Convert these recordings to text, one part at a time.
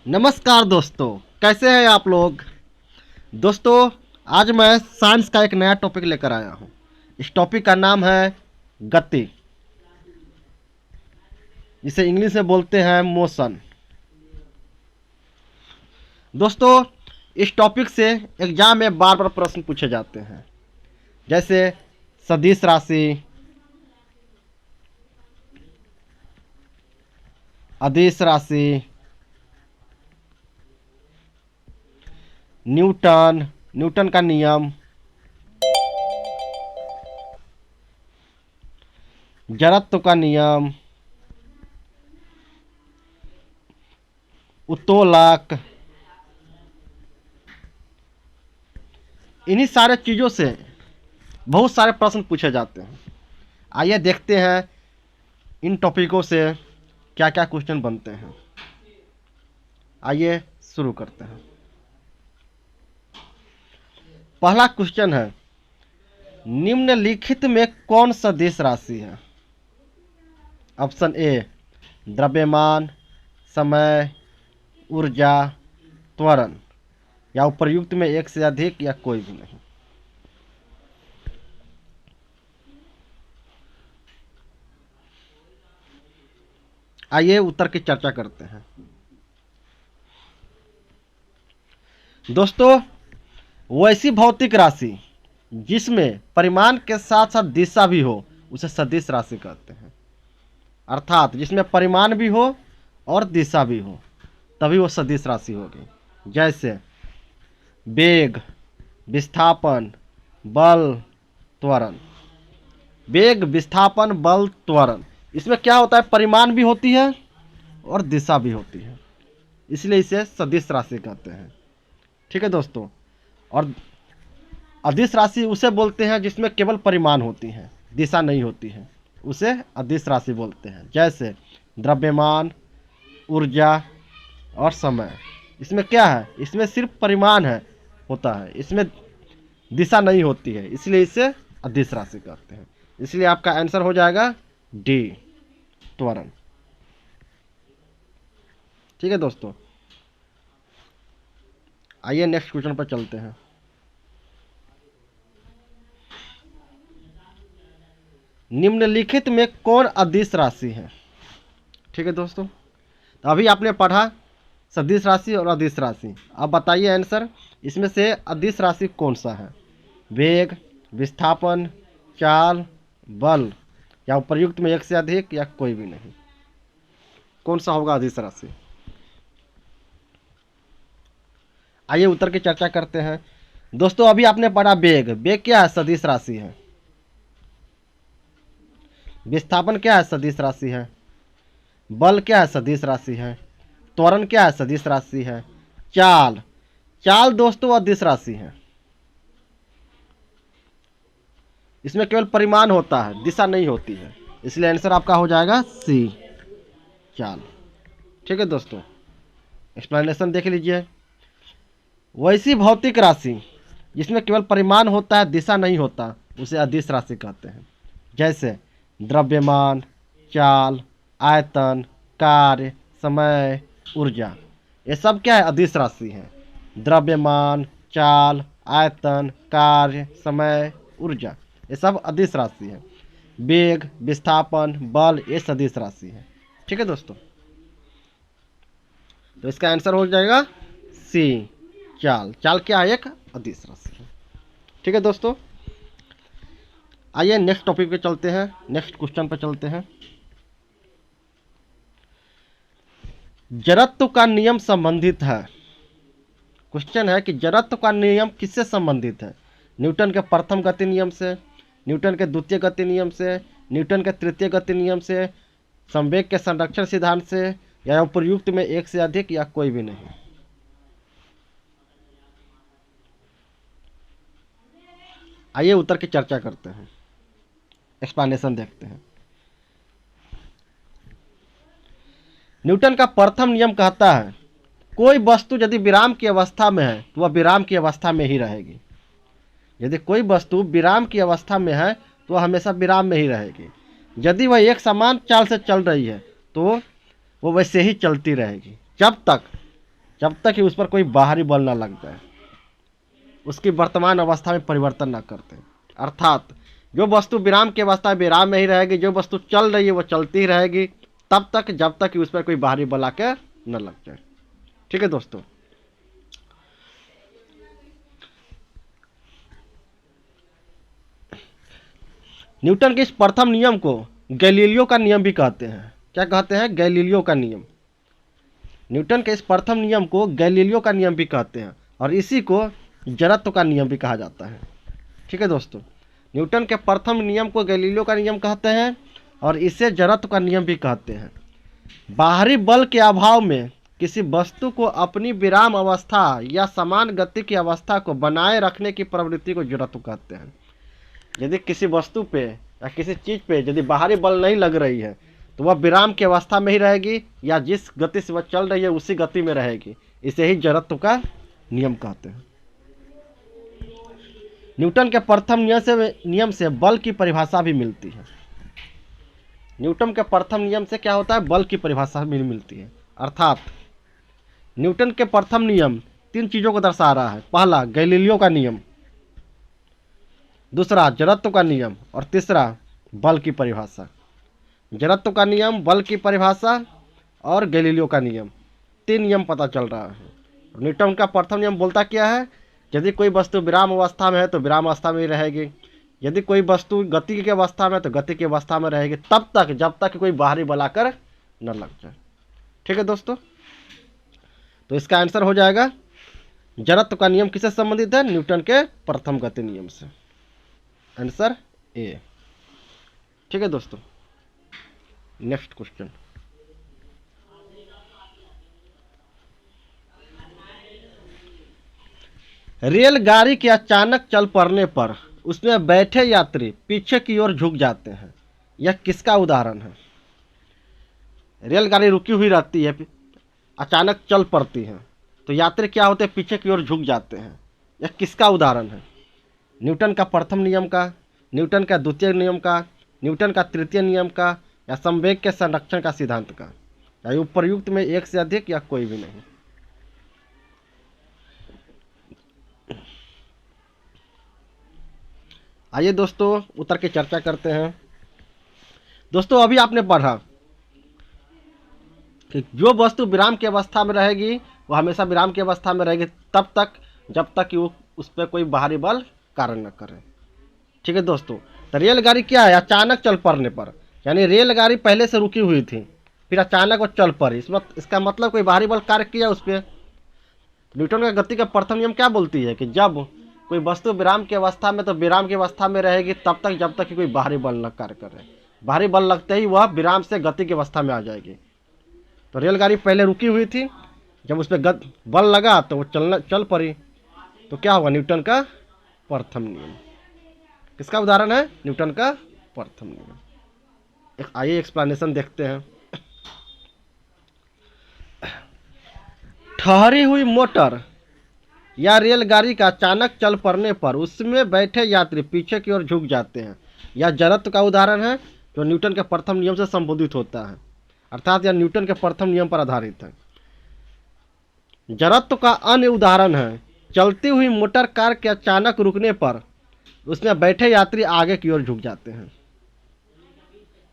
नमस्कार दोस्तों, कैसे हैं आप लोग। दोस्तों, आज मैं साइंस का एक नया टॉपिक लेकर आया हूं। इस टॉपिक का नाम है गति, जिसे इंग्लिश में बोलते हैं मोशन। दोस्तों, इस टॉपिक से एग्जाम में बार बार प्रश्न पूछे जाते हैं, जैसे सदिश राशि, अदिश राशि, न्यूटन न्यूटन का नियम, जड़त्व का नियम, उत्तोलक। इन्हीं सारे चीज़ों से बहुत सारे प्रश्न पूछे जाते हैं। आइए देखते हैं इन टॉपिकों से क्या क्या क्वेश्चन बनते हैं। आइए शुरू करते हैं। पहला क्वेश्चन है, निम्नलिखित में कौन सदिश राशि है। ऑप्शन ए द्रव्यमान, समय, ऊर्जा, त्वरण, या उपर्युक्त में एक से अधिक या कोई भी नहीं। आइए उत्तर की चर्चा करते हैं। दोस्तों, वैसी भौतिक राशि जिसमें परिमाण के साथ साथ दिशा भी हो उसे सदिश राशि कहते हैं। अर्थात जिसमें परिमाण भी हो और दिशा भी हो तभी वो सदिश राशि होगी। जैसे वेग, विस्थापन, बल, त्वरण। वेग, विस्थापन, बल, त्वरण, इसमें क्या होता है, परिमाण भी होती है और दिशा भी होती है, इसलिए इसे सदिश राशि कहते हैं। ठीक है दोस्तों। और अदिश राशि उसे बोलते हैं जिसमें केवल परिमाण होती है, दिशा नहीं होती है, उसे अदिश राशि बोलते हैं। जैसे द्रव्यमान, ऊर्जा और समय। इसमें क्या है, इसमें सिर्फ परिमाण है होता है, इसमें दिशा नहीं होती है, इसलिए इसे अदिश राशि कहते हैं। इसलिए आपका आंसर हो जाएगा डी, त्वरण। ठीक है दोस्तों, आइए नेक्स्ट क्वेश्चन पर चलते हैं। निम्नलिखित में कौन अदिश राशि है। ठीक है दोस्तों, तो अभी आपने पढ़ा सदिश राशि और अदिश राशि। अब बताइए आंसर, इसमें से अदिश राशि कौन सा है। वेग, विस्थापन, चाल, बल, या उपर्युक्त में एक से अधिक या कोई भी नहीं। कौन सा होगा अदिश राशि। आइए उत्तर की चर्चा करते हैं। दोस्तों, अभी आपने पढ़ा वेग। वेग क्या है, सदिश राशि है। विस्थापन क्या है, सदिश राशि है। बल क्या है, सदिश राशि है। त्वरण क्या है, सदिश राशि है। चाल, चाल दोस्तों अदिश राशि है। इसमें केवल परिमाण होता है, दिशा नहीं होती है, इसलिए आंसर आपका हो जाएगा सी, चाल। ठीक है दोस्तों, एक्सप्लेनेशन देख लीजिए। वैसी भौतिक राशि जिसमें केवल परिमाण होता है, दिशा नहीं होता, उसे अदिश राशि कहते हैं। जैसे द्रव्यमान, चाल, आयतन, कार्य, समय, ऊर्जा, ये सब क्या है, अदिश राशि है। द्रव्यमान, चाल, आयतन, कार्य, समय, ऊर्जा, ये सब अदिश राशि है। वेग, विस्थापन, बल, ये सदिश राशि है। ठीक है दोस्तों, तो इसका आंसर हो जाएगा सी, चाल। चाल क्या है, एक अदिश राशि है। ठीक है दोस्तों, आइए नेक्स्ट टॉपिक पे चलते हैं, नेक्स्ट क्वेश्चन पे चलते हैं। जड़त्व का नियम संबंधित है। क्वेश्चन है कि जड़त्व का नियम किससे संबंधित है। न्यूटन के प्रथम गति नियम से, न्यूटन के द्वितीय गति नियम से, न्यूटन के तृतीय गति नियम से, संवेग के संरक्षण सिद्धांत से, या उपर्युक्त में एक से अधिक या कोई भी नहीं। आइए उत्तर की चर्चा करते हैं, एक्सप्लेनेशन देखते हैं। न्यूटन का प्रथम नियम कहता है, कोई वस्तु यदि विराम की अवस्था में है तो वह विराम की अवस्था में ही रहेगी। यदि कोई वस्तु विराम की अवस्था में है तो वह हमेशा विराम में ही रहेगी। यदि वह एक समान चाल से चल रही है तो वो वैसे ही चलती रहेगी, जब तक जब तक कि उस पर कोई बाहरी बल ना लग जाए, उसकी वर्तमान अवस्था में परिवर्तन ना करते। अर्थात जो वस्तु विराम की अवस्था में विराम में ही रहेगी, जो वस्तु चल रही है वो चलती ही रहेगी तब तक जब तक कि उस पर कोई बाहरी बल आकर न लग जाए। ठीक है दोस्तों, न्यूटन के इस प्रथम नियम को गैलीलियो का नियम भी कहते हैं। क्या कहते हैं? गैलीलियो का नियम। न्यूटन के इस प्रथम नियम को गैलीलियो का नियम भी कहते हैं और इसी को जड़त्व का नियम भी कहा जाता है। ठीक है दोस्तों, न्यूटन के प्रथम नियम को गैलीलियो का नियम कहते हैं और इसे जड़त्व का नियम भी कहते हैं। बाहरी बल के अभाव में किसी वस्तु को अपनी विराम अवस्था या समान गति की अवस्था को बनाए रखने की प्रवृत्ति को जड़त्व कहते हैं। यदि किसी वस्तु पे या किसी चीज़ पे यदि बाहरी बल नहीं लग रही है तो वह विराम की अवस्था में ही रहेगी या जिस गति से वह चल रही है उसी गति में रहेगी। इसे ही जड़त्व का नियम कहते हैं। न्यूटन के प्रथम नियम से बल की परिभाषा भी मिलती है। न्यूटन के प्रथम नियम से क्या होता है? बल की परिभाषा भी मिलती है। अर्थात न्यूटन के प्रथम नियम 3 चीज़ों को दर्शा रहा है। पहला गैलीलियो का नियम, दूसरा जड़त्व का नियम और तीसरा बल की परिभाषा। जड़त्व का नियम, बल की परिभाषा और गैलीलियो का नियम, 3 नियम पता चल रहा है। न्यूटन का प्रथम नियम बोलता क्या है? यदि कोई वस्तु विराम अवस्था में है तो विराम अवस्था में ही रहेगी, यदि कोई वस्तु गति की अवस्था में है तो गति की अवस्था में रहेगी तब तक जब तक कोई बाहरी बल आकर न लग जाए। ठीक है दोस्तों, तो इसका आंसर हो जाएगा जड़त्व का नियम किससे संबंधित है? न्यूटन के प्रथम गति नियम से। Answer A. ठीक है दोस्तों, नेक्स्ट क्वेश्चन। रेलगाड़ी के अचानक चल पड़ने पर उसमें बैठे यात्री पीछे की ओर झुक जाते हैं, यह किसका उदाहरण है? रेलगाड़ी रुकी हुई रहती है, अचानक चल पड़ती है तो यात्री क्या होते हैं? पीछे की ओर झुक जाते हैं। यह किसका उदाहरण है? न्यूटन का प्रथम नियम का, न्यूटन का द्वितीय नियम का, न्यूटन का तृतीय नियम का या संवेग के संरक्षण का सिद्धांत का, या उपयुक्त में एक से अधिक या कोई भी नहीं? आइए दोस्तों उत्तर की चर्चा करते हैं। दोस्तों अभी आपने पढ़ा कि जो वस्तु विराम की अवस्था में रहेगी वो हमेशा विराम की अवस्था में रहेगी तब तक जब तक कि वो उस पर कोई बाहरी बल कार्य न करे। ठीक है दोस्तों, तो रेलगाड़ी क्या है? अचानक चल पड़ने पर, यानी रेलगाड़ी पहले से रुकी हुई थी फिर अचानक वो चल पड़ी, इसका मतलब कोई बाहरी बल कार्य किया उस पर। न्यूटन का गति का प्रथम नियम क्या बोलती है कि जब कोई वस्तु विराम की अवस्था में तो विराम की अवस्था में रहेगी तब तक जब तक कि कोई बाहरी बल न कार्य करे। बाहरी बल लगते ही वह विराम से गति की अवस्था में आ जाएगी। तो रेलगाड़ी पहले रुकी हुई थी, जब उस पर बल लगा तो वो चल पड़ी, तो क्या होगा? न्यूटन का प्रथम नियम। किसका उदाहरण है? न्यूटन का प्रथम नियम। आइए एक्सप्लेनेशन देखते हैं। ठहरी हुई मोटर या रेलगाड़ी का अचानक चल पड़ने पर उसमें बैठे यात्री पीछे की ओर झुक जाते हैं, यह जड़त्व का उदाहरण है जो न्यूटन के प्रथम नियम से संबोधित होता है। अर्थात यह न्यूटन के प्रथम नियम पर आधारित है। जड़त्व का अन्य उदाहरण है चलती हुई मोटर कार के अचानक रुकने पर उसमें बैठे यात्री आगे की ओर झुक जाते हैं।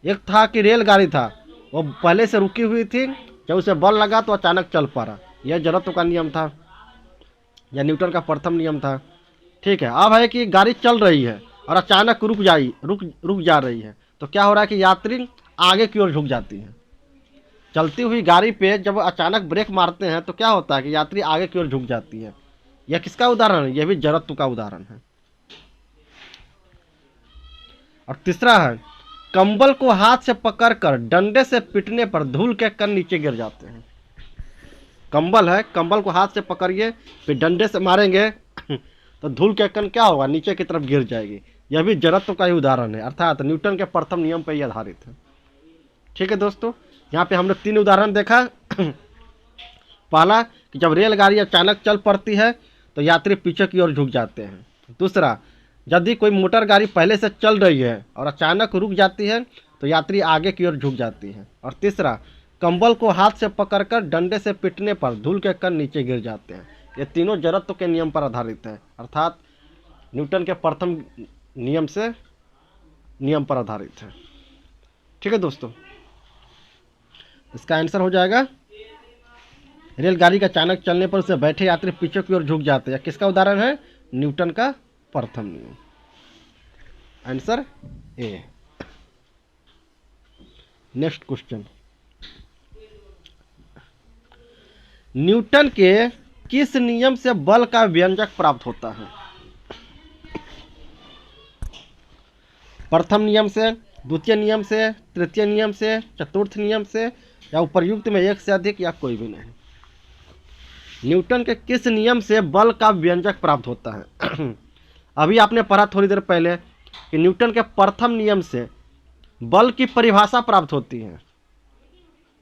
एक था कि रेलगाड़ी था, वो पहले से रुकी हुई थी, जब उसे बल लगा तो अचानक चल पड़ा, यह जड़त्व का नियम था, यह न्यूटन का प्रथम नियम था। ठीक है, अब है कि गाड़ी चल रही है और अचानक रुक जा रही है, तो क्या हो रहा है कि यात्री आगे की ओर झुक जाती है। चलती हुई गाड़ी पे जब अचानक ब्रेक मारते हैं तो क्या होता है कि यात्री आगे की ओर झुक जाती है। यह किसका उदाहरण है? यह भी जड़त्व का उदाहरण है। और तीसरा है कंबल को हाथ से पकड़कर डंडे से पीटने पर धूल के कण नीचे गिर जाते हैं। कंबल है, कंबल को हाथ से पकड़िए फिर डंडे से मारेंगे तो धूल के कण क्या होगा? नीचे की तरफ गिर जाएगी। यह भी जड़त्व का ही उदाहरण है, अर्थात न्यूटन के प्रथम नियम पर ही आधारित है। ठीक है दोस्तों, यहाँ पे हमने 3 उदाहरण देखा। पहला कि जब रेलगाड़ी अचानक चल पड़ती है तो यात्री पीछे की ओर झुक जाते हैं। दूसरा, यदि कोई मोटर गाड़ी पहले से चल रही है और अचानक रुक जाती है तो यात्री आगे की ओर झुक जाती है। और तीसरा, कंबल को हाथ से पकड़कर डंडे से पीटने पर धूल के कण नीचे गिर जाते हैं। ये तीनों जड़त्व के नियम पर आधारित है, अर्थात न्यूटन के प्रथम नियम पर आधारित है। ठीक है दोस्तों, इसका आंसर हो जाएगा रेलगाड़ी का अचानक चलने पर उसे बैठे यात्री पीछे की ओर झुक जाते हैं। किसका उदाहरण है? न्यूटन का प्रथम नियम। Answer A. Next question, Newton के किस नियम से बल का व्यंजक प्राप्त होता है? प्रथम नियम से, द्वितीय नियम से, तृतीय नियम से, चतुर्थ नियम से, या उपर्युक्त में एक से अधिक, या कोई भी नहीं। न्यूटन के किस नियम से बल का व्यंजक प्राप्त होता है? अभी आपने पढ़ा थोड़ी देर पहले कि न्यूटन के प्रथम नियम से बल की परिभाषा प्राप्त होती है।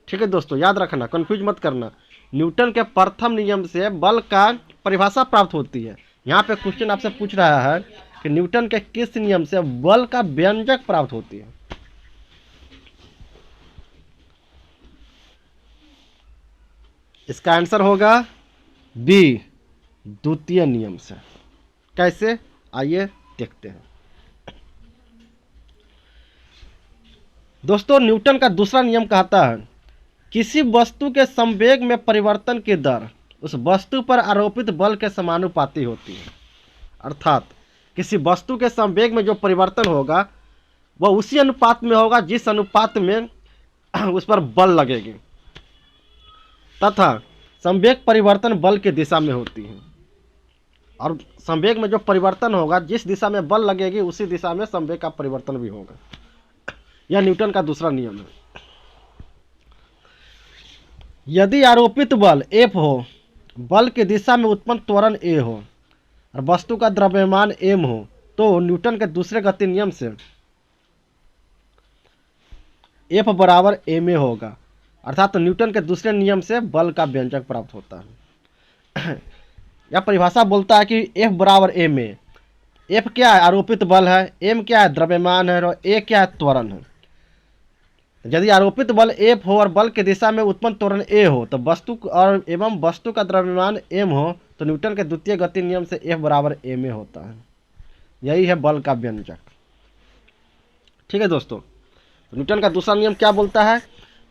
ठीक है दोस्तों, याद रखना, कंफ्यूज मत करना। न्यूटन के प्रथम नियम से बल का परिभाषा प्राप्त होती है। यहाँ पे क्वेश्चन आपसे पूछ रहा है कि न्यूटन के किस नियम से बल का व्यंजक प्राप्त होती है? इसका आंसर होगा बी, द्वितीय नियम से। कैसे? आइए देखते हैं। दोस्तों, न्यूटन का दूसरा नियम कहता है किसी वस्तु के संवेग में परिवर्तन की दर उस वस्तु पर आरोपित बल के समानुपाती होती है। अर्थात किसी वस्तु के संवेग में जो परिवर्तन होगा वह उसी अनुपात में होगा जिस अनुपात में उस पर बल लगेगी, तथा संवेग परिवर्तन बल की दिशा में होती है। और संवेग में जो परिवर्तन होगा, जिस दिशा में बल लगेगी उसी दिशा में संवेग का परिवर्तन भी होगा। यह न्यूटन का दूसरा नियम है। यदि आरोपित बल F हो, बल की दिशा में उत्पन्न त्वरण A हो और वस्तु का द्रव्यमान m हो, तो न्यूटन के दूसरे गति नियम से F बराबर ma होगा। अर्थात तो न्यूटन के दूसरे नियम से बल का व्यंजक प्राप्त होता है। यह परिभाषा बोलता है कि F बराबर ma। F क्या है? आरोपित बल है। m क्या है? द्रव्यमान है। और a क्या है? त्वरण है। यदि आरोपित बल F हो और बल की दिशा में उत्पन्न त्वरण a हो तो वस्तु का द्रव्यमान m हो, तो न्यूटन के द्वितीय गति नियम से F बराबर ma होता है। यही है बल का व्यंजक। ठीक है दोस्तों, तो न्यूटन का दूसरा नियम क्या बोलता है?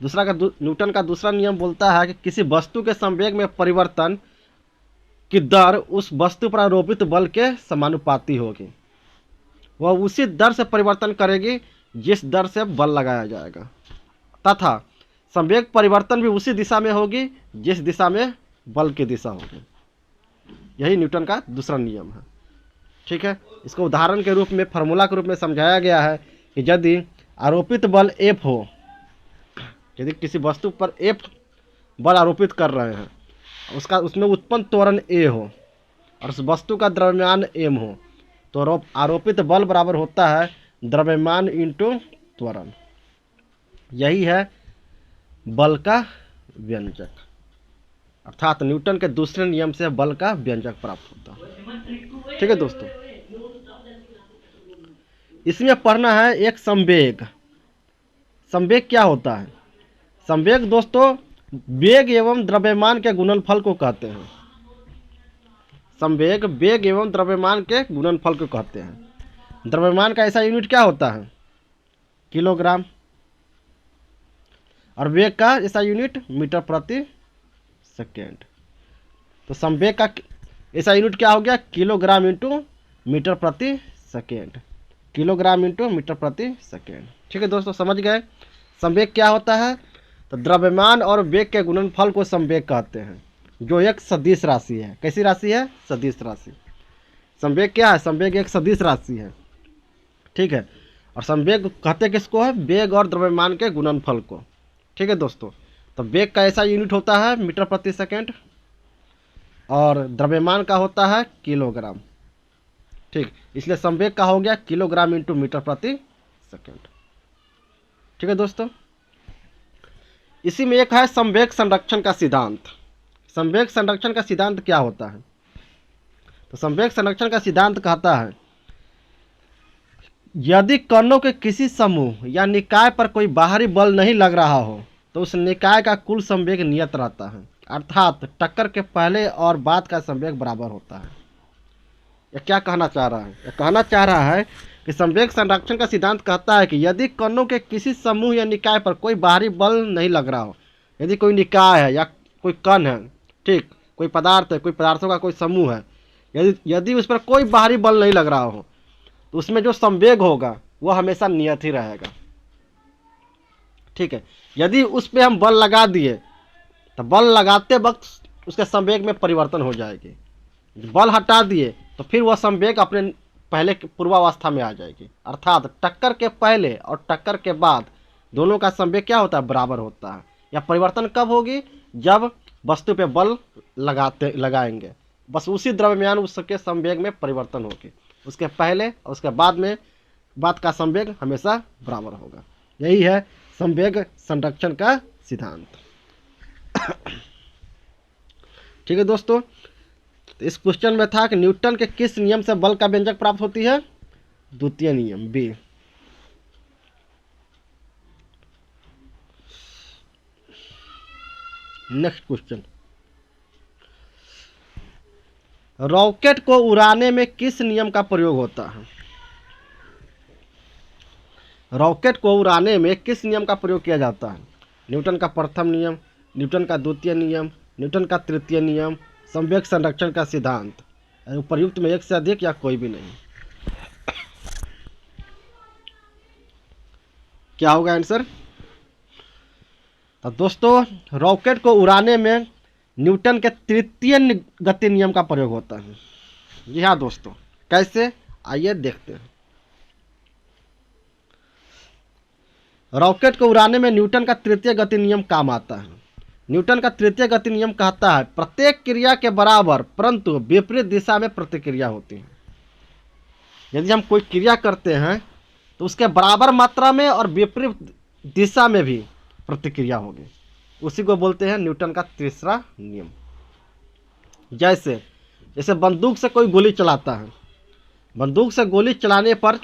न्यूटन का दूसरा नियम बोलता है कि किसी वस्तु के संवेग में परिवर्तन की दर उस वस्तु पर आरोपित बल के समानुपाती होगी। वह उसी दर से परिवर्तन करेगी जिस दर से बल लगाया जाएगा, तथा संवेग परिवर्तन भी उसी दिशा में होगी जिस दिशा में बल की दिशा होगी। यही न्यूटन का दूसरा नियम है। ठीक है, इसको उदाहरण के रूप में, फार्मूला के रूप में समझाया गया है कि यदि आरोपित बल F हो, यदि किसी वस्तु पर F बल आरोपित कर रहे हैं, उसमें उत्पन्न त्वरण A हो और उस वस्तु का द्रव्यमान m हो, तो आरोपित बल बराबर होता है द्रव्यमान इंटू त्वरण। यही है बल का व्यंजक। अर्थात न्यूटन के दूसरे नियम से बल का व्यंजक प्राप्त होता है। ठीक है दोस्तों, इसमें पढ़ना है एक संवेग। संवेग क्या होता है? संवेग दोस्तों वेग एवं द्रव्यमान के गुणनफल को कहते हैं। संवेग वेग एवं द्रव्यमान के गुणनफल को कहते हैं। द्रव्यमान का ऐसा यूनिट क्या होता है? किलोग्राम। और वेग का ऐसा यूनिट मीटर प्रति सेकेंड। तो संवेग का ऐसा यूनिट क्या हो गया? किलोग्राम इंटू मीटर प्रति सेकेंड। किलोग्राम इंटू मीटर प्रति सेकेंड। ठीक है दोस्तों, समझ गए संवेग क्या होता है? तो द्रव्यमान और वेग के गुणनफल को संवेग कहते हैं, जो एक सदिश राशि है। कैसी राशि है? सदिश राशि। संवेग क्या है? संवेग एक सदिश राशि है। ठीक है, और संवेग कहते किसको है? वेग और द्रव्यमान के गुणनफल को। ठीक है दोस्तों, तो वेग का ऐसा यूनिट होता है मीटर प्रति सेकेंड और द्रव्यमान का होता है किलोग्राम। ठीक, इसलिए संवेग का हो गया किलोग्राम इंटू मीटर प्रति सेकेंड। ठीक है दोस्तों, इसी में एक है संवेग संरक्षण का सिद्धांत। संवेग संरक्षण का सिद्धांत क्या होता है? तो संवेग संरक्षण का सिद्धांत कहता है यदि कणों के किसी समूह या निकाय पर कोई बाहरी बल नहीं लग रहा हो तो उस निकाय का कुल संवेग नियत रहता है, अर्थात टक्कर के पहले और बाद का संवेग बराबर होता है। यह क्या कहना चाह रहा है? यह कहना चाह रहा है कि संवेग संरक्षण का सिद्धांत कहता है कि यदि कणों के किसी समूह या निकाय पर कोई बाहरी बल नहीं लग रहा हो, यदि कोई निकाय है या कोई कण है, ठीक, कोई पदार्थ है, कोई पदार्थों का कोई समूह है, यदि यदि उस पर कोई बाहरी बल नहीं लग रहा हो तो उसमें जो संवेग होगा वह हमेशा नियत ही रहेगा। ठीक है, यदि उस पर हम बल लगा दिए तो बल लगाते वक्त उसके संवेग में परिवर्तन हो जाएगी, बल हटा दिए तो फिर वह संवेग अपने पहले पूर्वावस्था में आ जाएगी, अर्थात टक्कर के पहले और टक्कर के बाद दोनों का संवेग क्या होता है? बराबर होता है। या परिवर्तन कब होगी? जब वस्तु पे बल लगाएंगे, बस उसी द्रव्यमान उसके संवेग में परिवर्तन होगी, उसके पहले और उसके बाद का संवेग हमेशा बराबर होगा। यही है संवेग संरक्षण का सिद्धांत। ठीक है दोस्तों, तो इस क्वेश्चन में था कि न्यूटन के किस नियम से बल का व्यंजक प्राप्त होती है? द्वितीय नियम, बी। नेक्स्ट क्वेश्चन, रॉकेट को उड़ाने में किस नियम का प्रयोग होता है? रॉकेट को उड़ाने में किस नियम का प्रयोग किया जाता है? न्यूटन का प्रथम नियम, न्यूटन का द्वितीय नियम, न्यूटन का तृतीय नियम, संवेग संरक्षण का सिद्धांत। उपर्युक्त में एक से अधिक या कोई भी नहीं। क्या होगा आंसर? तो दोस्तों, रॉकेट को उड़ाने में न्यूटन के तृतीय गति नियम का प्रयोग होता है। जी हाँ दोस्तों, कैसे? आइए देखते हैं। रॉकेट को उड़ाने में न्यूटन का तृतीय गति नियम काम आता है। न्यूटन का तृतीय गति नियम कहता है प्रत्येक क्रिया के बराबर परंतु विपरीत दिशा में प्रतिक्रिया होती है। यदि हम कोई क्रिया करते हैं तो उसके बराबर मात्रा में और विपरीत दिशा में भी प्रतिक्रिया होगी, उसी को बोलते हैं न्यूटन का तीसरा नियम। जैसे बंदूक से कोई गोली चलाता है, बंदूक से गोली चलाने पर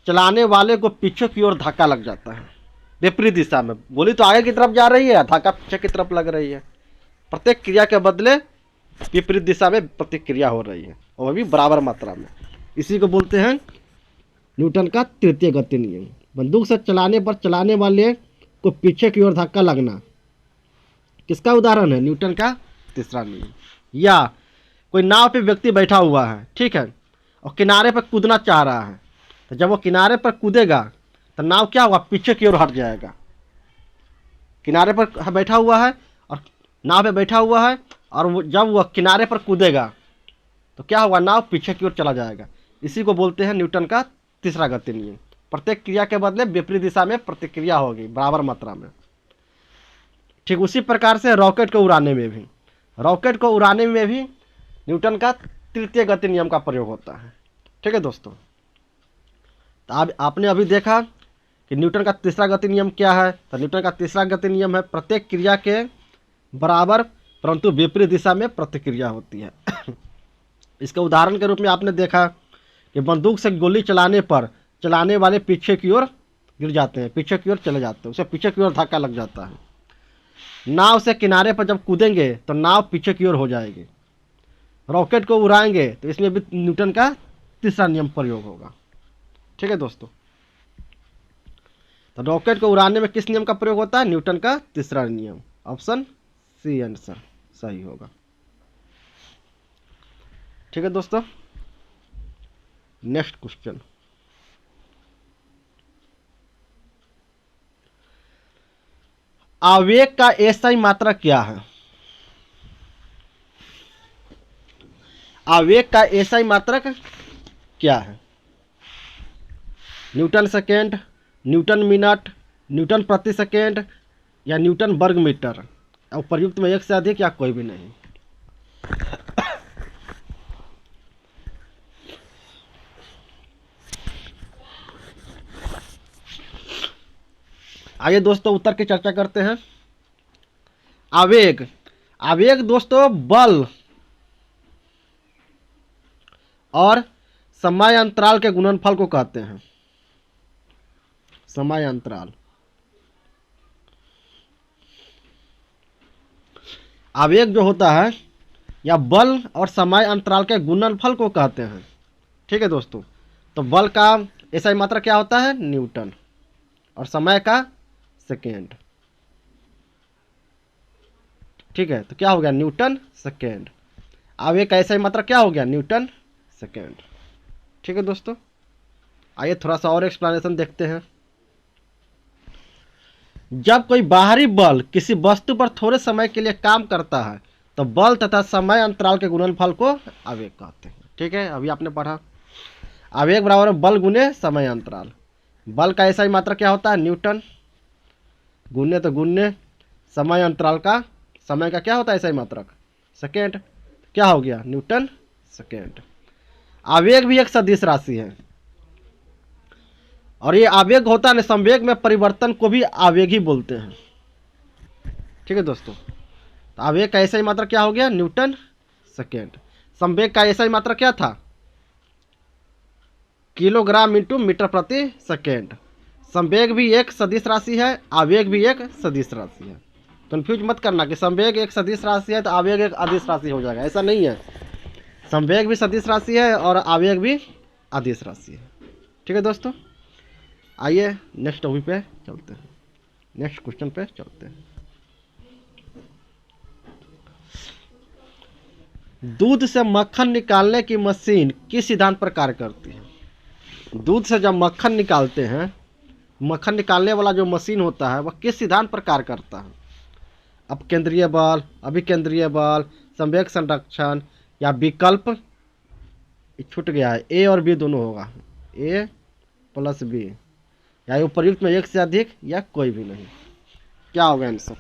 चलाने वाले को पीछे की ओर धक्का लग जाता है, विपरीत दिशा में। गोली तो आगे की तरफ जा रही है, धक्का पीछे की तरफ लग रही है। प्रत्येक क्रिया के बदले विपरीत दिशा में प्रतिक्रिया हो रही है, और वह भी बराबर मात्रा में। इसी को बोलते हैं न्यूटन का तृतीय गति नियम। बंदूक से चलाने पर चलाने वाले को पीछे की ओर धक्का लगना किसका उदाहरण है? न्यूटन का तीसरा नियम। या कोई नाव पे व्यक्ति बैठा हुआ है, ठीक है, और किनारे पर कूदना चाह रहा है, तो जब वो किनारे पर कूदेगा तो नाव क्या होगा? पीछे की ओर हट जाएगा। किनारे पर बैठा हुआ है और नाव पे बैठा हुआ है, और जब वह किनारे पर कूदेगा तो क्या होगा? नाव पीछे की ओर चला जाएगा। इसी को बोलते हैं न्यूटन का तीसरा गति नियम। प्रत्येक क्रिया के बदले विपरीत दिशा में प्रतिक्रिया होगी बराबर मात्रा में। ठीक उसी प्रकार से रॉकेट को उड़ाने में भी न्यूटन का तृतीय गति नियम का प्रयोग होता है। ठीक है दोस्तों, तो अब आपने अभी देखा कि न्यूटन का तीसरा गति नियम क्या है। तो न्यूटन का तीसरा गति नियम है प्रत्येक क्रिया के बराबर परंतु विपरीत दिशा में प्रतिक्रिया होती है। इसके उदाहरण के रूप में आपने देखा कि बंदूक से गोली चलाने पर चलाने वाले पीछे की ओर गिर जाते हैं, पीछे की ओर चले जाते हैं, उसे पीछे की ओर धक्का लग जाता है। नाव से किनारे पर जब कूदेंगे तो नाव पीछे की ओर हो जाएगी। रॉकेट को उड़ाएंगे तो इसमें भी न्यूटन का तीसरा नियम प्रयोग होगा। ठीक है दोस्तों, तो रॉकेट को उड़ाने में किस नियम का प्रयोग होता है? न्यूटन का तीसरा नियम। ऑप्शन सी आंसर सही होगा। ठीक है दोस्तों, नेक्स्ट क्वेश्चन, आवेग का एसआई मात्रक क्या है? आवेग का एसआई मात्रक क्या है? Newton second, Newton minute, Newton प्रति सेकेंड या न्यूटन वर्ग मीटर। और प्रयुक्त में एक से अधिक या कोई भी नहीं। आइए दोस्तों उत्तर की चर्चा करते हैं। आवेग दोस्तों बल और समय अंतराल के गुणनफल को कहते हैं। समय अंतराल आवेग जो होता है या बल और समय अंतराल के गुणनफल को कहते हैं। ठीक है दोस्तों, तो बल का एसआई मात्रा क्या होता है? न्यूटन, और समय का सेकेंड। ठीक है, तो क्या हो गया? Newton second. आवेग का एसआई मात्रा क्या हो गया? Newton second. ठीक है दोस्तों, आइए थोड़ा सा और एक्सप्लेनेशन देखते हैं। जब कोई बाहरी बल किसी वस्तु पर थोड़े समय के लिए काम करता है तो बल तथा समय अंतराल के गुणनफल को आवेग कहते हैं। ठीक है, अभी आपने पढ़ा आवेग बराबर बल गुने समय अंतराल। बल का एसआई मात्रा क्या होता है? न्यूटन, गुने तो गुने समय अंतराल का, समय का क्या होता है एसआई मात्रक? सेकेंड। क्या हो गया? Newton second. आवेग भी एक सदिश राशि है, और ये आवेग होता है, संवेग में परिवर्तन को भी आवेग ही बोलते हैं। ठीक है दोस्तों, तो आवेग का एसआई मात्रा क्या हो गया? Newton second. संवेग का एसआई मात्रा क्या था? किलोग्राम इंटू मीटर प्रति सेकेंड। संवेग भी एक सदिश राशि है, आवेग भी एक सदिश राशि है। कंफ्यूज मत करना कि संवेग एक सदिश राशि है तो आवेग एक अदिश राशि हो जाएगा, ऐसा नहीं है। संवेग भी सदिश राशि है और आवेग भी अदिश राशि है। ठीक है दोस्तों, आइए नेक्स्ट टॉपिक पे चलते हैं, नेक्स्ट क्वेश्चन पे चलते हैं। दूध से मक्खन निकालने की मशीन किस सिद्धांत पर कार्य करती है? दूध से जब मक्खन निकालते हैं, मक्खन निकालने वाला जो मशीन होता है वह किस सिद्धांत पर कार्य करता है? अपकेंद्रीय बल, अभिकेंद्रीय बल, संवेग संरक्षण या विकल्प? छूट गया है, ए और बी दोनों होगा, ए प्लस बी, या उपर्युक्त में एक से अधिक या कोई भी नहीं। क्या होगा आंसर?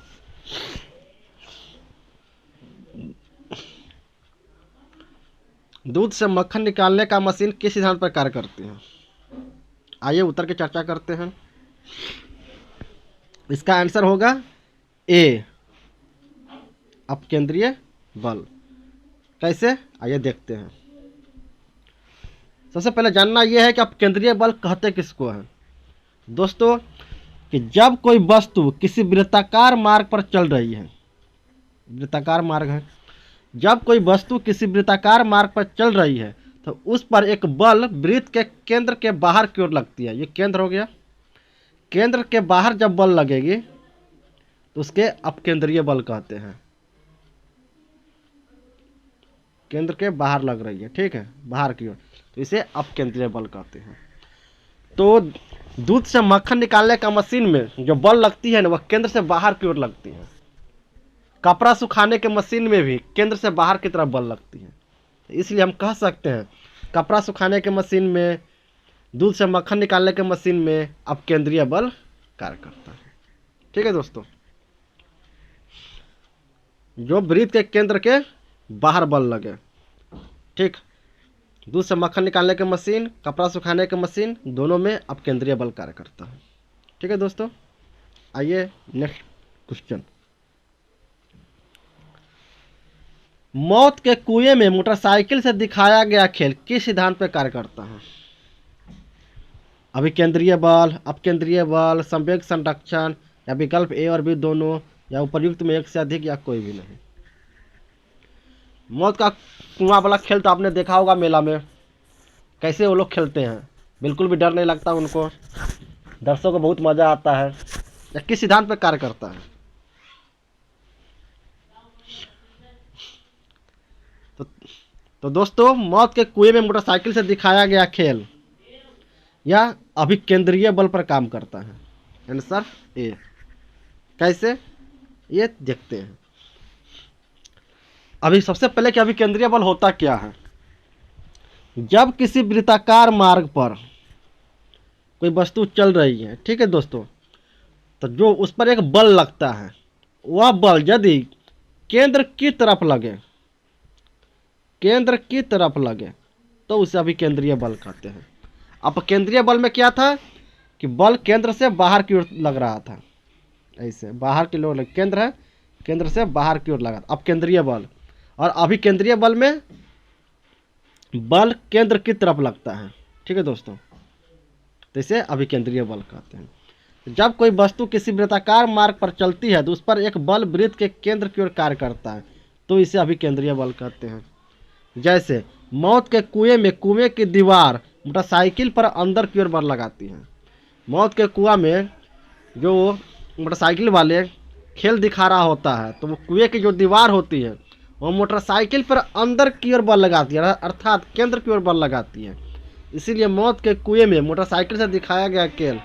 दूध से मक्खन निकालने का मशीन किस सिद्धांत पर कार्य करती है? आइए उत्तर की चर्चा करते हैं। इसका आंसर होगा ए, अपकेंद्रीय बल। कैसे? आइए देखते हैं। सबसे पहले जानना यह है कि अपकेंद्रीय बल कहते किसको हैं। दोस्तों, कि जब कोई वस्तु किसी वृत्ताकार मार्ग पर चल रही है, वृत्ताकार मार्ग है, जब कोई वस्तु किसी वृत्ताकार मार्ग पर चल रही है तो उस पर एक बल वृत्त के केंद्र के बाहर की ओर लगती है। ये केंद्र हो गया। केंद्र के बाहर जब बल लगेगी तो उसके अपकेंद्रीय बल कहते हैं। केंद्र के बाहर लग रही है, ठीक है, बाहर की ओर, तो इसे अपकेंद्रीय बल कहते हैं। तो दूध से मक्खन निकालने का मशीन में जो बल लगती है ना, वह केंद्र से बाहर की ओर लगती है। कपड़ा सुखाने के मशीन में भी केंद्र से बाहर की तरफ बल लगती है। इसलिए हम कह सकते हैं कपड़ा सुखाने के मशीन में, दूध से मक्खन निकालने के मशीन में अपकेंद्रीय बल कार्य करता है। ठीक है दोस्तों, जो वृत्त के केंद्र के बाहर बल लगे। ठीक, दूध से मक्खन निकालने के मशीन, कपड़ा सुखाने के मशीन, दोनों में अपकेंद्रीय बल कार्य करता है। ठीक है दोस्तों, आइए नेक्स्ट क्वेश्चन। मौत के कुएं में मोटरसाइकिल से दिखाया गया खेल किस सिद्धांत पर कार्य करता है? अभिकेंद्रीय बल, अपकेंद्रीय बल, संवेग संरक्षण या विकल्प ए और बी दोनों, या उपर्युक्त में एक से अधिक या कोई भी नहीं। मौत का कुआं वाला खेल तो आपने देखा होगा मेला में, कैसे वो लोग खेलते हैं, बिल्कुल भी डर नहीं लगता उनको, दर्शकों को बहुत मजा आता है। या किस सिद्धांत पर कार्य करता है? तो दोस्तों, मौत के कुएं में मोटरसाइकिल से दिखाया गया खेल या अभिकेंद्रीय बल पर काम करता है। Answer A. कैसे? ये देखते हैं। अभी सबसे पहले कि अभिकेंद्रीय बल होता क्या है। जब किसी वृत्ताकार मार्ग पर कोई वस्तु चल रही है, ठीक है दोस्तों, तो जो उस पर एक बल लगता है, वह बल यदि केंद्र की तरफ लगे, केंद्र की तरफ लगे, तो उसे अभिकेंद्रीय बल कहते हैं। अपकेंद्रीय बल में क्या था कि बल केंद्र से बाहर की ओर लग रहा था, ऐसे बाहर की ओर, केंद्र है, केंद्र से बाहर की ओर लगा, अपकेंद्रीय बल। और अभिकेंद्रीय बल में बल केंद्र की तरफ लगता है। ठीक है दोस्तों, तो इसे अभिकेंद्रीय बल कहते हैं। जब कोई वस्तु किसी वृत्ताकार मार्ग पर चलती है तो उस पर एक बल वृत्त के केंद्र की ओर कार्य करता है, तो इसे अभिकेंद्रीय बल कहते हैं। जैसे मौत के कुएं में कुएं की दीवार मोटरसाइकिल पर अंदर की ओर बल लगाती है। मौत के कुआं में जो मोटरसाइकिल वाले खेल दिखा रहा होता है, तो वो कुएं की जो दीवार होती है वो मोटरसाइकिल पर अंदर की ओर बल लगाती है, अर्थात केंद्र की ओर बल लगाती है। इसीलिए मौत के कुएं में मोटरसाइकिल से दिखाया गया खेल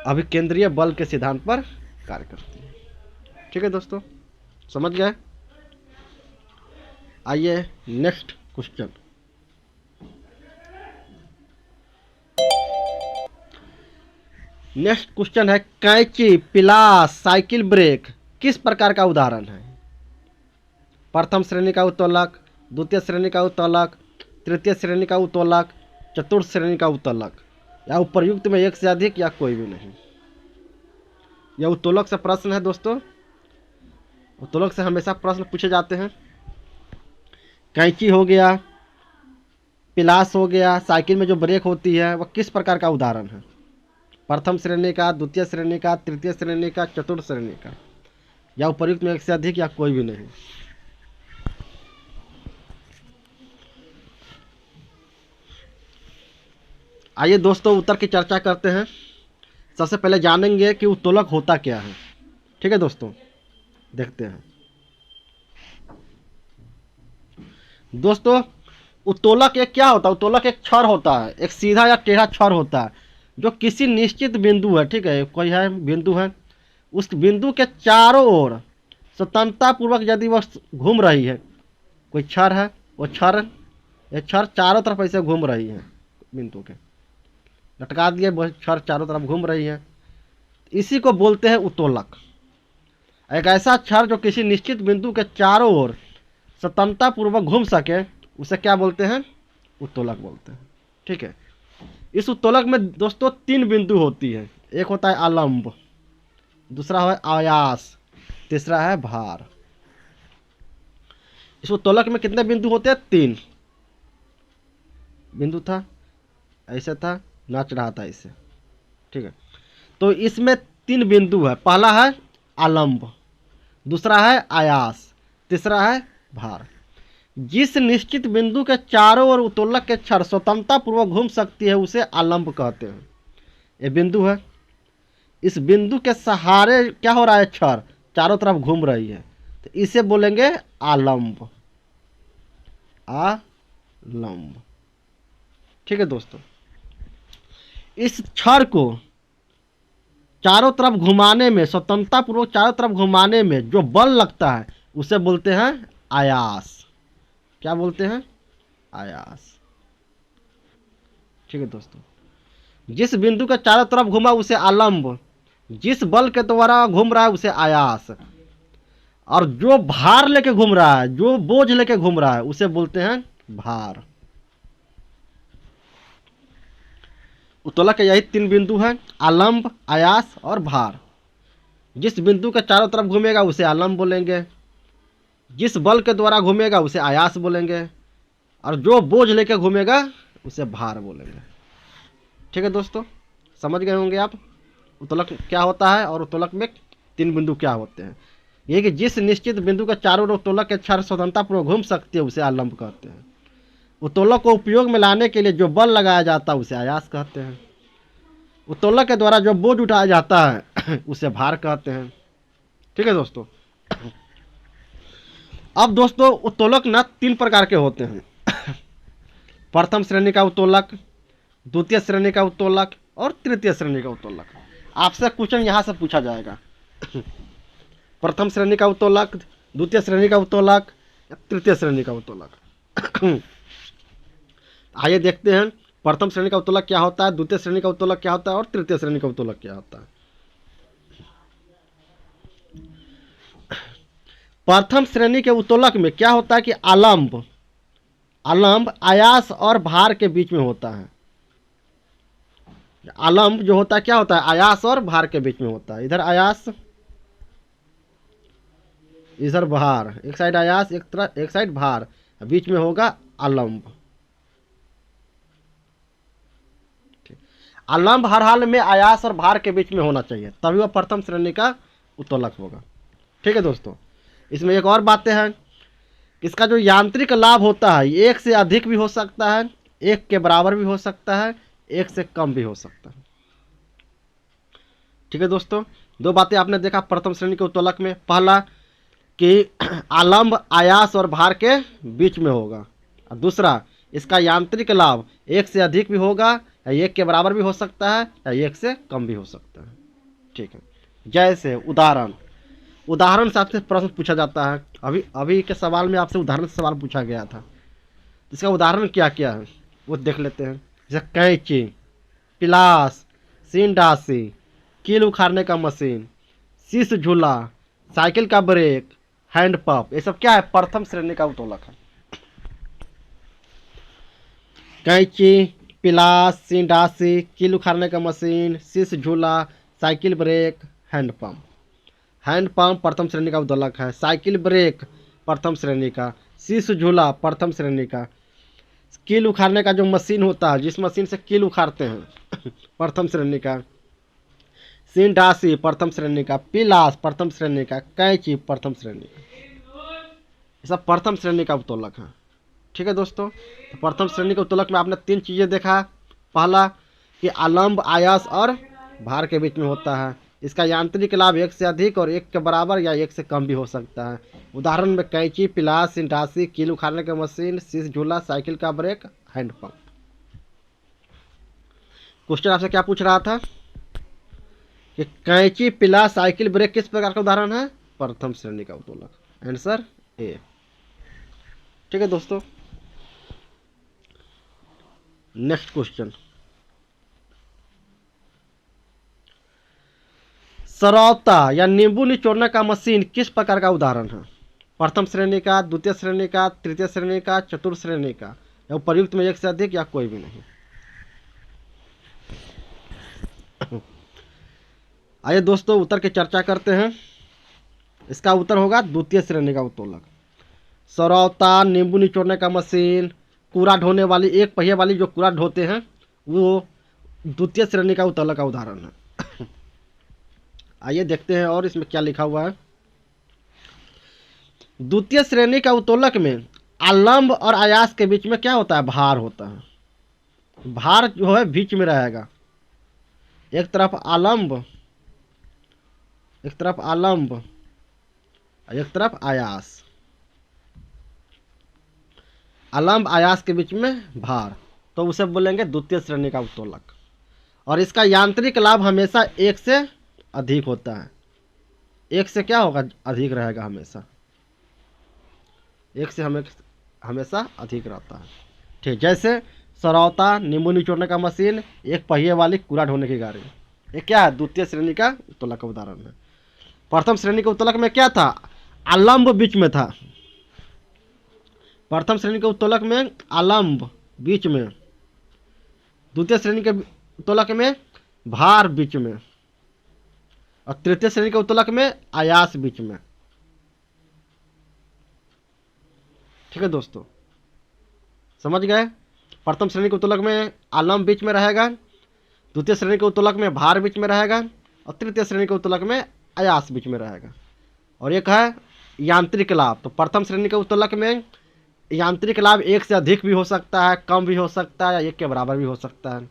अभिकेंद्रीय बल के सिद्धांत पर कार्य करती है। ठीक है दोस्तों, समझ गए? आइए नेक्स्ट क्वेश्चन। नेक्स्ट क्वेश्चन है, कैंची, पिलास, साइकिल ब्रेक किस प्रकार का उदाहरण है? प्रथम श्रेणी का उत्तोलक, द्वितीय श्रेणी का उत्तोलक, तृतीय श्रेणी का उत्तोलक, चतुर्थ श्रेणी का उत्तोलक, या उपर्युक्त में एक से अधिक या कोई भी नहीं। यह उत्तोलक से प्रश्न है दोस्तों। उत्तोलक से हमेशा प्रश्न पूछे जाते हैं। कैंची हो गया, पिलास हो गया, साइकिल में जो ब्रेक होती है वह किस प्रकार का उदाहरण है? प्रथम श्रेणी का, द्वितीय श्रेणी का, तृतीय श्रेणी का, चतुर्थ श्रेणी का, या उपर्युक्त में एक से अधिक या कोई भी नहीं। आइए दोस्तों उत्तर की चर्चा करते हैं। सबसे पहले जानेंगे कि उत्तोलक होता क्या है। ठीक है दोस्तों, देखते हैं। दोस्तों उत्तोलक एक क्या होता है? उत्तोलक एक छड़ होता है, एक सीधा या टेढ़ा छड़ होता है जो किसी निश्चित बिंदु है, ठीक है, कोई है बिंदु है, उस बिंदु के चारों ओर स्वतंत्रता पूर्वक यदि वह घूम रही है, कोई छड़ है, वो ये छड़ चारों तरफ ऐसे घूम रही है, बिंदु के लटका दिए, वह छड़ चारों तरफ घूम रही है, इसी को बोलते हैं उत्तोलक। एक ऐसा छड़ जो किसी निश्चित बिंदु के चारों ओर स्वतंत्रता पूर्वक घूम सके उसे क्या बोलते हैं? उत्तोलक बोलते हैं। ठीक है, इस उत्तोलक में दोस्तों 3 बिंदु होती है। एक होता है आलंब, दूसरा है आयास, तीसरा है भार। इस उत्तोलक में कितने बिंदु होते हैं? 3 बिंदु था, ऐसे था, नाच रहा था ऐसे। ठीक है, तो इसमें 3 बिंदु है। पहला है आलंब, दूसरा है आयास, तीसरा है भार। जिस निश्चित बिंदु के चारों ओर उत्तोलक के छड़ स्वतंत्रता पूर्वक घूम सकती है उसे आलंब कहते हैं। ये बिंदु है, इस बिंदु के सहारे क्या हो रहा है? छड़ चारों तरफ घूम रही है, तो इसे बोलेंगे आलंब। आलंब। ठीक है दोस्तों, इस छड़ को चारों तरफ घुमाने में, स्वतंत्रता पूर्वक चारों तरफ घुमाने में जो बल लगता है उसे बोलते हैं आयास। क्या बोलते हैं? आयास। ठीक है दोस्तों, जिस बिंदु के चारों तरफ घुमा उसे आलंब, जिस बल के द्वारा घूम रहा है उसे आयास, और जो भार लेके घूम रहा है, जो बोझ लेके घूम रहा है उसे बोलते हैं भार। उत्तोलक के यही 3 बिंदु हैं, आलंब, आयास और भार। जिस बिंदु के चारों तरफ घूमेगा उसे आलंब बोलेंगे, जिस बल के द्वारा घूमेगा उसे आयास बोलेंगे, और जो बोझ लेके घूमेगा उसे भार बोलेंगे। ठीक है दोस्तों, समझ गए होंगे आप उत्तोलक क्या होता है और उत्तोलक में 3 बिंदु क्या होते हैं। ये कि जिस निश्चित बिंदु के चारों ओर उत्तोलक के छड़ स्वतंत्रतापूर्वक घूम सकती है उसे आलंब कहते हैं। उत्तोलक को उपयोग में लाने के लिए जो बल लगाया जाता है उसे आयास कहते हैं। उत्तोलक के द्वारा जो बोझ उठाया जाता है उसे भार कहते हैं। ठीक है दोस्तों, अब दोस्तों उत्तोलक ना 3 प्रकार के होते हैं। प्रथम श्रेणी का उत्तोलक, द्वितीय श्रेणी का उत्तोलक और तृतीय श्रेणी का उत्तोलक। आपसे क्वेश्चन यहाँ से पूछा जाएगा। प्रथम श्रेणी का उत्तोलक, द्वितीय श्रेणी का उत्तोलक, तृतीय श्रेणी का उत्तोलक। आइए देखते हैं प्रथम श्रेणी का उत्तोलक क्या होता है, द्वितीय श्रेणी का उत्तोलक क्या होता है और तृतीय श्रेणी का उत्तोलक क्या होता है। प्रथम श्रेणी के उत्तोलक में क्या होता है कि आलंब आयास और भार के बीच में होता है। आलंब जो होता है क्या होता है? आयास और भार के बीच में होता है। इधर आयास, इधर भार, एक साइड आयास, एक साइड भार, बीच में होगा आलंब। अवलंब हर हाल में आयास और भार के बीच में होना चाहिए, तभी वह प्रथम श्रेणी का उत्तोलक होगा। ठीक है दोस्तों, इसमें एक और बातें हैं, इसका जो यांत्रिक लाभ होता है एक से अधिक भी हो सकता है, एक के बराबर भी हो सकता है, एक से कम भी हो सकता है। ठीक है दोस्तों, दो बातें आपने देखा प्रथम श्रेणी के उत्तोलक में, पहला कि आलंब आयास और भार के बीच में होगा, और दूसरा इसका यांत्रिक लाभ एक से अधिक भी होगा, या एक के बराबर भी हो सकता है, या एक से कम भी हो सकता है। ठीक है, जैसे उदाहरण से आपसे प्रश्न पूछा जाता है, अभी अभी के सवाल में आपसे उदाहरण से सवाल पूछा गया था, इसका उदाहरण क्या क्या है वो देख लेते हैं। जैसे कैंची, पिलास, सींडासी, कील उखाड़ने का मशीन, शीश झूला, साइकिल का ब्रेक, हैंड पंप, ये सब क्या है, प्रथम श्रेणी का उत्तोलक है। कैंची, पिलास, सींडासी, कील उखाड़ने का मशीन, शीश झूला, cycle brake, hand pump. Hand pump प्रथम श्रेणी का उत्तोलक है, साइकिल ब्रेक प्रथम श्रेणी का, शीश झूला प्रथम श्रेणी का, कील उखाड़ने का जो मशीन होता है जिस मशीन से कील उखाड़ते हैं प्रथम श्रेणी का, सींडासी प्रथम श्रेणी का, पिलास प्रथम श्रेणी का, कैंची प्रथम श्रेणी का, ये सब प्रथम श्रेणी का उत्तोलक है। ठीक है दोस्तों, तो प्रथम श्रेणी के उत्तोलक में आपने तीन चीज़ें देखा, पहला कि आलंब आयास और भार के बीच में होता है, इसका यांत्रिक लाभ एक से अधिक और एक के बराबर या एक से कम भी हो सकता है। उदाहरण में कैंची, पिलास, सिंटासी, कील उखाड़ने का मशीन, शीश झूला, साइकिल का ब्रेक, हैंड पंप। क्वेश्चन आपसे क्या पूछ रहा था कि कैंची, पिलास, साइकिल ब्रेक किस प्रकार का उदाहरण है, प्रथम श्रेणी का उत्तोलक। Answer A. ठीक है दोस्तों, नेक्स्ट क्वेश्चन, सरौता या नींबू निचोड़ने का मशीन किस प्रकार का उदाहरण है, प्रथम श्रेणी का, द्वितीय श्रेणी का, तृतीय श्रेणी का, चतुर्थ श्रेणी का, या उपयुक्त में एक से अधिक या कोई भी नहीं। आइए दोस्तों उत्तर की चर्चा करते हैं। इसका उत्तर होगा द्वितीय श्रेणी का उत्तोलक। सरौता, नींबू निचोड़ने का मशीन, कूड़ा ढोने वाली, एक पहिए वाली जो कूड़ा ढोते हैं, वो द्वितीय श्रेणी का उत्तोलक का उदाहरण है। आइए देखते हैं और इसमें क्या लिखा हुआ है। द्वितीय श्रेणी का उत्तोलक में आलंब और आयास के बीच में क्या होता है, भार होता है। भार जो है बीच में रहेगा, एक तरफ आलंब, एक तरफ आलंब, एक तरफ आयास, आलंब आयास के बीच में भार, तो उसे बोलेंगे द्वितीय श्रेणी का उत्तोलक। और इसका यांत्रिक लाभ हमेशा एक से अधिक होता है, एक से क्या होगा, अधिक रहेगा, हमेशा एक से हमेशा अधिक रहता है। ठीक, जैसे सरौता, नींबू निचोड़ने का मशीन, एक पहिए वाली कूड़ा ढोने की गाड़ी, ये क्या है, द्वितीय श्रेणी का उत्तोलक का उदाहरण है। प्रथम श्रेणी के उत्तोलक में क्या था, आलंब बीच में था। प्रथम श्रेणी के उत्तोलक में आलंब बीच में, द्वितीय श्रेणी के उत्तोलक में भार बीच में, और तृतीय श्रेणी के उत्तोलक में आयास बीच में। ठीक है दोस्तों, समझ गए। प्रथम श्रेणी के उत्तोलक में आलंब बीच में रहेगा, द्वितीय श्रेणी के उत्तोलक में भार बीच में रहेगा, और तृतीय श्रेणी के उत्तोलक में आयास बीच में रहेगा। और एक है यांत्रिक लाभ, तो प्रथम श्रेणी के उत्तोलक में यांत्रिक लाभ एक से अधिक भी हो सकता है, कम भी हो सकता है, या एक के बराबर भी हो सकता है।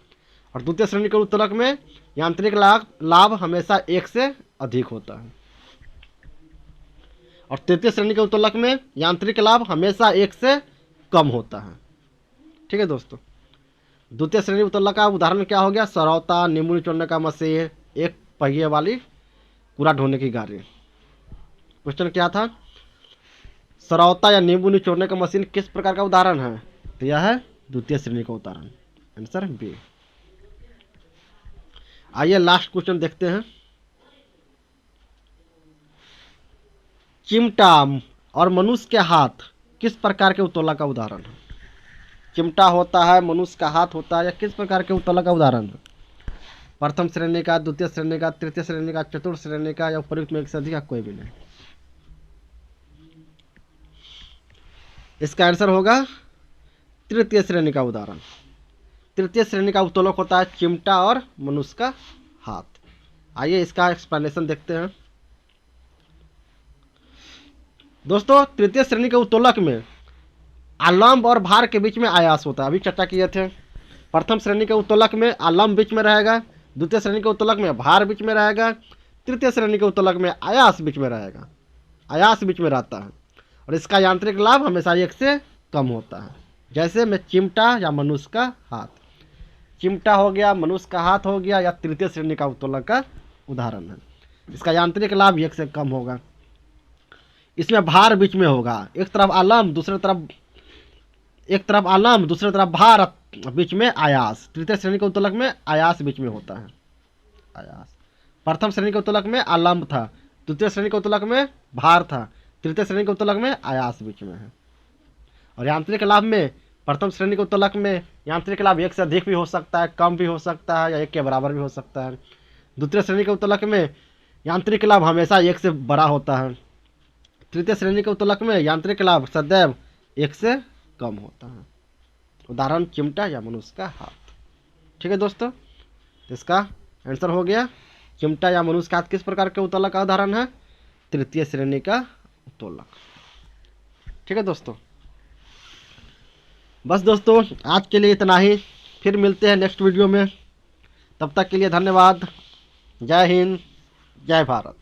और द्वितीय श्रेणी के उत्तोलक में यांत्रिक लाभ हमेशा एक से अधिक होता है, और तृतीय श्रेणी के उत्तोलक में यांत्रिक लाभ हमेशा एक से कम होता है। ठीक है दोस्तों, द्वितीय श्रेणी उत्तोलक का उदाहरण क्या हो गया, सरौता, नींबू निचोड़ने का मशीन, एक पहिए वाली कूड़ा ढोने की गाड़ी। क्वेश्चन क्या था, सरौता या नींबू निचोड़ने का मशीन किस प्रकार का उदाहरण है, तो यह है द्वितीय श्रेणी का उदाहरण। Answer B. आइए लास्ट क्वेश्चन देखते हैं। चिमटा और मनुष्य के हाथ किस प्रकार के उत्तोलक का उदाहरण है। चिमटा होता है, मनुष्य का हाथ होता है, या किस प्रकार के उत्तोलक का उदाहरण है, प्रथम श्रेणी का, द्वितीय श्रेणी का, तृतीय श्रेणी का, चतुर्थ श्रेणी का, या उपयुक्त में एक से अधिक, कोई भी नहीं। इसका आंसर होगा तृतीय श्रेणी का उदाहरण। तृतीय श्रेणी का उत्तोलक होता है चिमटा और मनुष्य का हाथ। आइए इसका एक्सप्लेनेशन देखते हैं। दोस्तों, तृतीय श्रेणी के उत्तोलक में आलम्ब और भार के बीच में आयास होता है, अभी चर्चा किए थे। प्रथम श्रेणी के उत्तोलक में आलम्ब बीच में रहेगा, द्वितीय श्रेणी के उत्तोलक में भार बीच में रहेगा, तृतीय श्रेणी के उत्तोलक में आयास बीच में रहेगा, आयास बीच में रहता है। और इसका यांत्रिक लाभ हमेशा एक से कम होता है। जैसे में चिमटा या मनुष्य का हाथ, चिमटा हो गया, मनुष्य का हाथ हो गया, या तृतीय श्रेणी का उत्तोलक का उदाहरण है। इसका यांत्रिक लाभ एक से कम होगा। इसमें भार बीच में होगा, एक तरफ आलम्ब दूसरी तरफ भार, बीच में आयास। तृतीय श्रेणी के उत्तोलक में आयास बीच में होता है, आयास। प्रथम श्रेणी के उत्तोलक में आलम्ब था, द्वितीय श्रेणी के उत्तोलक में भार था, तृतीय श्रेणी के उत्तोलक में आयास बीच में है। और यांत्रिक लाभ में प्रथम श्रेणी के उत्तोलक में यांत्रिक लाभ एक से अधिक भी हो सकता है, कम भी हो सकता है, या एक के बराबर भी हो सकता है। द्वितीय श्रेणी के उत्तोलक में यांत्रिक लाभ हमेशा एक से बड़ा होता है। तृतीय श्रेणी के उत्तोलक में यांत्रिक लाभ सदैव एक से कम होता है। उदाहरण चिमटा या मनुष्य का हाथ। ठीक है दोस्तों, तो इसका आंसर हो गया चिमटा या मनुष्य का हाथ किस प्रकार के उत्तोलक का उदाहरण है? तृतीय श्रेणी का उत्तोलक। ठीक है दोस्तों, बस दोस्तों आज के लिए इतना ही। फिर मिलते हैं नेक्स्ट वीडियो में। तब तक के लिए धन्यवाद। जय हिंद, जय भारत।